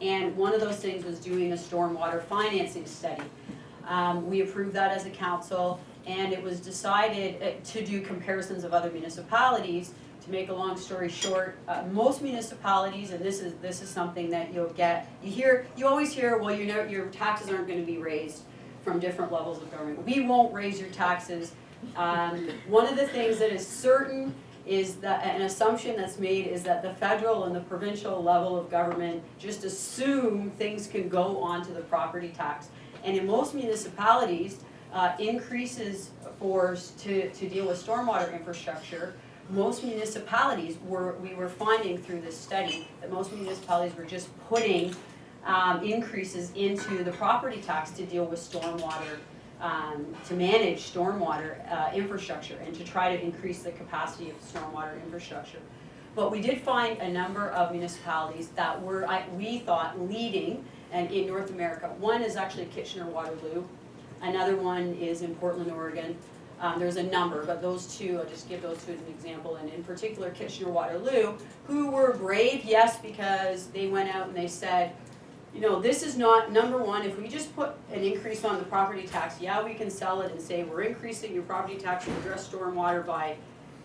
And one of those things was doing a stormwater financing study. We approved that as a council, and it was decided to do comparisons of other municipalities. To make a long story short, most municipalities, and this is something that you'll get, you always hear, well, your taxes aren't going to be raised from different levels of government. We won't raise your taxes. One of the things that is certain is that an assumption that's made is that the federal and the provincial level of government just assume things can go onto the property tax. And in most municipalities, increases to deal with stormwater infrastructure, most municipalities we were finding through this study that most municipalities were just putting increases into the property tax to deal with stormwater, to manage stormwater infrastructure and to try to increase the capacity of stormwater infrastructure. But we did find a number of municipalities that were, we thought, leading and in North America. One is actually Kitchener-Waterloo. Another one is in Portland, Oregon. There's a number, but those two, I'll just give those two as an example, and in particular Kitchener-Waterloo, who were brave, yes, because they went out and they said, you know, this is not, number one, if we just put an increase on the property tax, yeah, we can sell it and say we're increasing your property tax to address stormwater by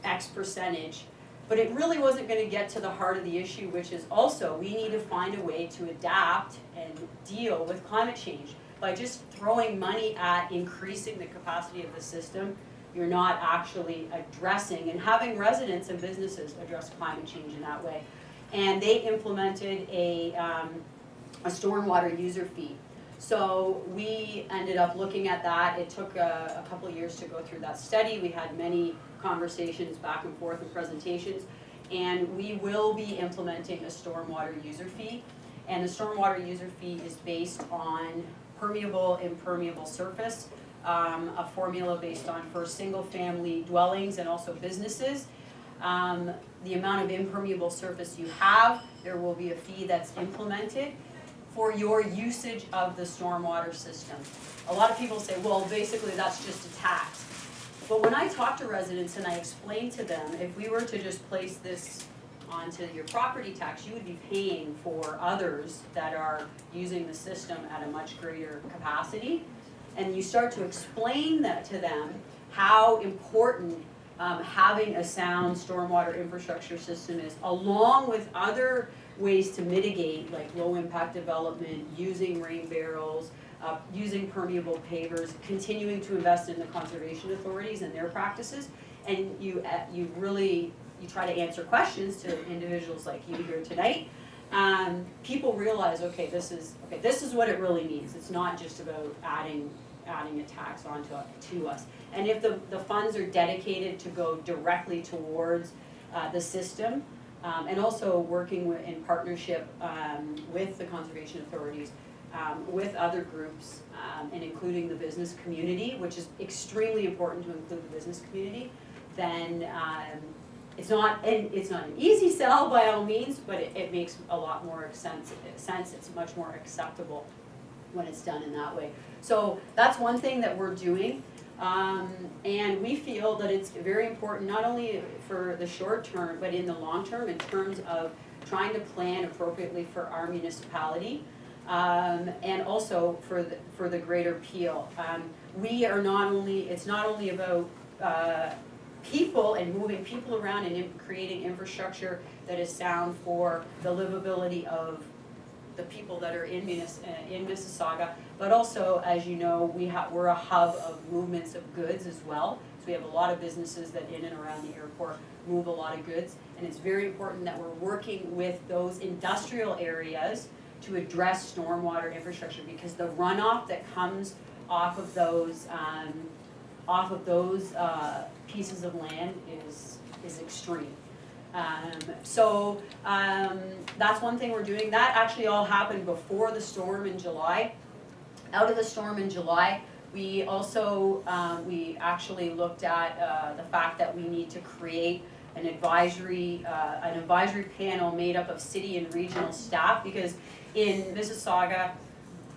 X percentage, but it really wasn't going to get to the heart of the issue, which is also we need to find a way to adapt and deal with climate change. By just throwing money at increasing the capacity of the system, you're not actually addressing and having residents and businesses address climate change in that way. And they implemented a stormwater user fee. So we ended up looking at that. It took a couple of years to go through that study. We had many conversations back and forth and presentations. And we will be implementing a stormwater user fee. And the stormwater user fee is based on permeable, impermeable surface, a formula based on for single-family dwellings and also businesses. The amount of impermeable surface you have, there will be a fee that's implemented for your usage of the stormwater system. A lot of people say, well, basically that's just a tax. But when I talk to residents and I explain to them, if we were to just place this onto your property tax, you would be paying for others that are using the system at a much greater capacity. And you start to explain that to them, how important having a sound stormwater infrastructure system is, along with other ways to mitigate, like low impact development, using rain barrels, using permeable pavers, continuing to invest in the conservation authorities and their practices. And you try to answer questions to individuals like you here tonight. People realize, okay, this is what it really means. It's not just about adding a tax onto to us. And if the funds are dedicated to go directly towards the system, and also working in partnership with the conservation authorities, with other groups, and including the business community, which is extremely important to include the business community, then it's not an easy sell by all means, but it makes a lot more sense. It's much more acceptable when it's done in that way. So that's one thing that we're doing. And we feel that it's very important, not only for the short term, but in the long term, in terms of trying to plan appropriately for our municipality, and also for the greater Peel. It's not only about people and moving people around and creating infrastructure that is sound for the livability of the people that are in Mississauga, but also, as you know, we're a hub of movements of goods as well. So we have a lot of businesses that in and around the airport move a lot of goods, and it's very important that we're working with those industrial areas to address stormwater infrastructure, because the runoff that comes off of those pieces of land is extreme. That's one thing we're doing. That actually all happened before the storm in July. Out of the storm in July, we also we actually looked at the fact that we need to create an advisory panel made up of city and regional staff, because in Mississauga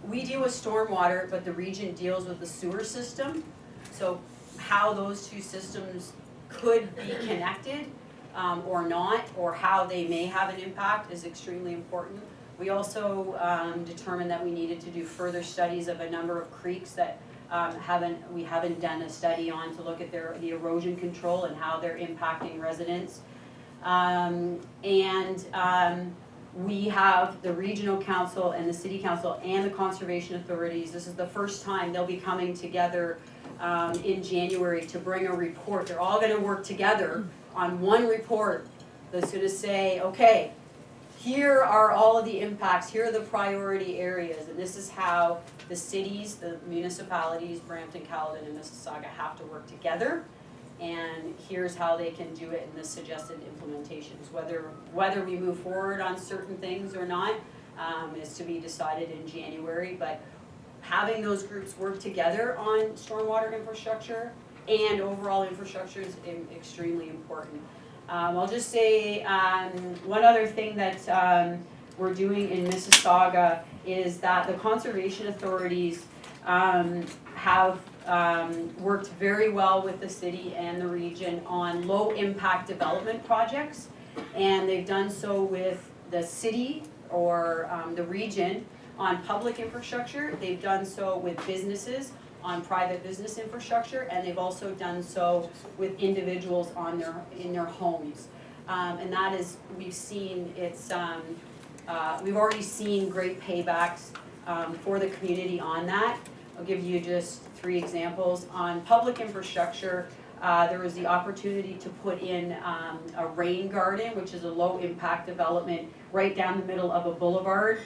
we deal with stormwater, but the region deals with the sewer system. So how those two systems could be connected or not, or how they may have an impact, is extremely important. We also determined that we needed to do further studies of a number of creeks that we haven't done a study on to look at the erosion control and how they're impacting residents. We have the regional council and the city council and the conservation authorities. This is the first time they'll be coming together in January to bring a report. They're all going to work together on one report that's going to say, okay, here are all of the impacts, here are the priority areas, and this is how the cities, the municipalities, Brampton, Caledon, and Mississauga have to work together, and here's how they can do it in the suggested implementations. Whether we move forward on certain things or not is to be decided in January, but having those groups work together on stormwater infrastructure and overall infrastructure is extremely important. I'll just say one other thing that we're doing in Mississauga is that the conservation authorities have worked very well with the city and the region on low impact development projects, and they've done so with the city or the region on public infrastructure. They've done so with businesses on private business infrastructure, and they've also done so with individuals in their homes. And that is, we've already seen great paybacks for the community on that. I'll give you just 3 examples. On public infrastructure, there was the opportunity to put in a rain garden, which is a low impact development right down the middle of a boulevard.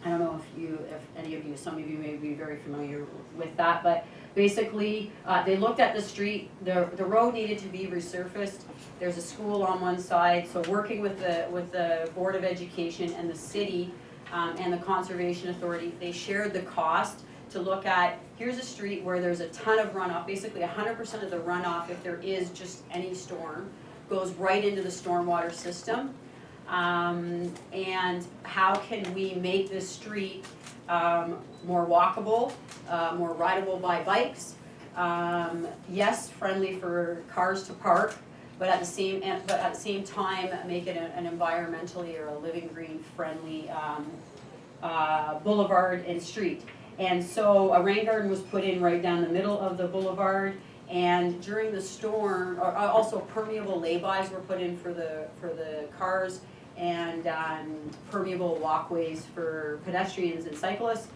I don't know if any of you, some of you may be very familiar with that, but basically they looked at the street, the road needed to be resurfaced. There's a school on one side, so working with the Board of Education and the city and the Conservation Authority, they shared the cost to look at, here's a street where there's a ton of runoff, basically 100% of the runoff, if there is just any storm, goes right into the stormwater system. And how can we make this street more walkable, more rideable by bikes, yes, friendly for cars to park, but at the same time make it an environmentally or a living green friendly boulevard and street. And so a rain garden was put in right down the middle of the boulevard, and during the storm, also permeable lay-bys were put in for the cars, and permeable walkways for pedestrians and cyclists.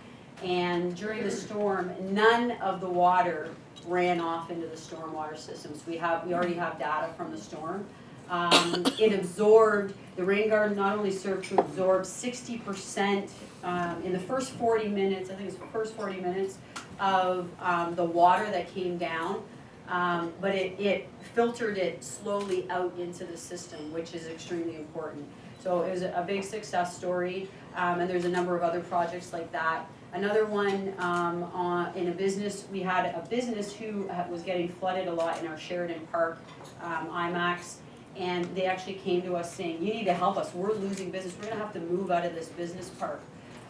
And during the storm, none of the water ran off into the stormwater systems. We already have data from the storm. It absorbed, the rain garden not only served to absorb 60% in the first 40 minutes, I think it's the first 40 minutes of the water that came down, but it filtered it slowly out into the system, which is extremely important. So it was a big success story, and there's a number of other projects like that. Another one in a business, we had a business who was getting flooded a lot in our Sheridan Park IMAX, and they actually came to us saying, you need to help us, we're losing business, we're going to have to move out of this business park.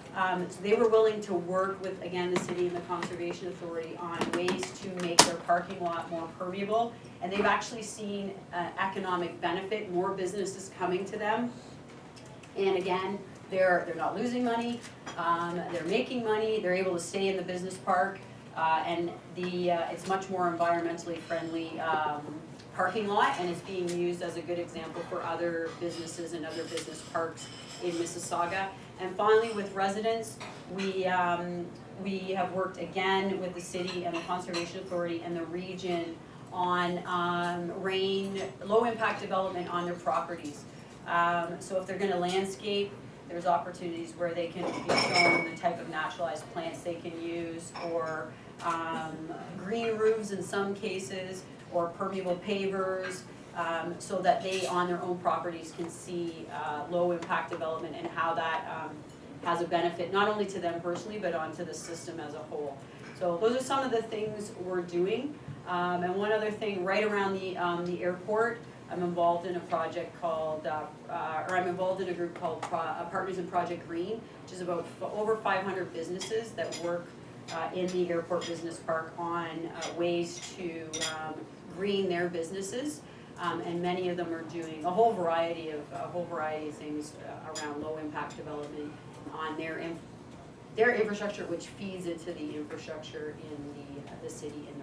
So they were willing to work with, again, the city and the Conservation Authority on ways to make their parking lot more permeable, and they've actually seen economic benefit, more businesses coming to them. And again, they're not losing money, they're making money, they're able to stay in the business park, and it's much more environmentally friendly parking lot, and it's being used as a good example for other businesses and other business parks in Mississauga. And finally, with residents, we have worked again with the city and the Conservation Authority and the region on low impact development on their properties. So if they're going to landscape, there's opportunities where they can be shown the type of naturalized plants they can use, or green roofs in some cases, or permeable pavers, so that they on their own properties can see low impact development and how that has a benefit not only to them personally but onto the system as a whole. So those are some of the things we're doing. And one other thing, right around the airport, I'm involved in a project called, I'm involved in a group called Partners in Project Green, which is about over 500 businesses that work in the airport business park on ways to green their businesses, and many of them are doing a whole variety of things around low impact development on their infrastructure, which feeds into the infrastructure in the city in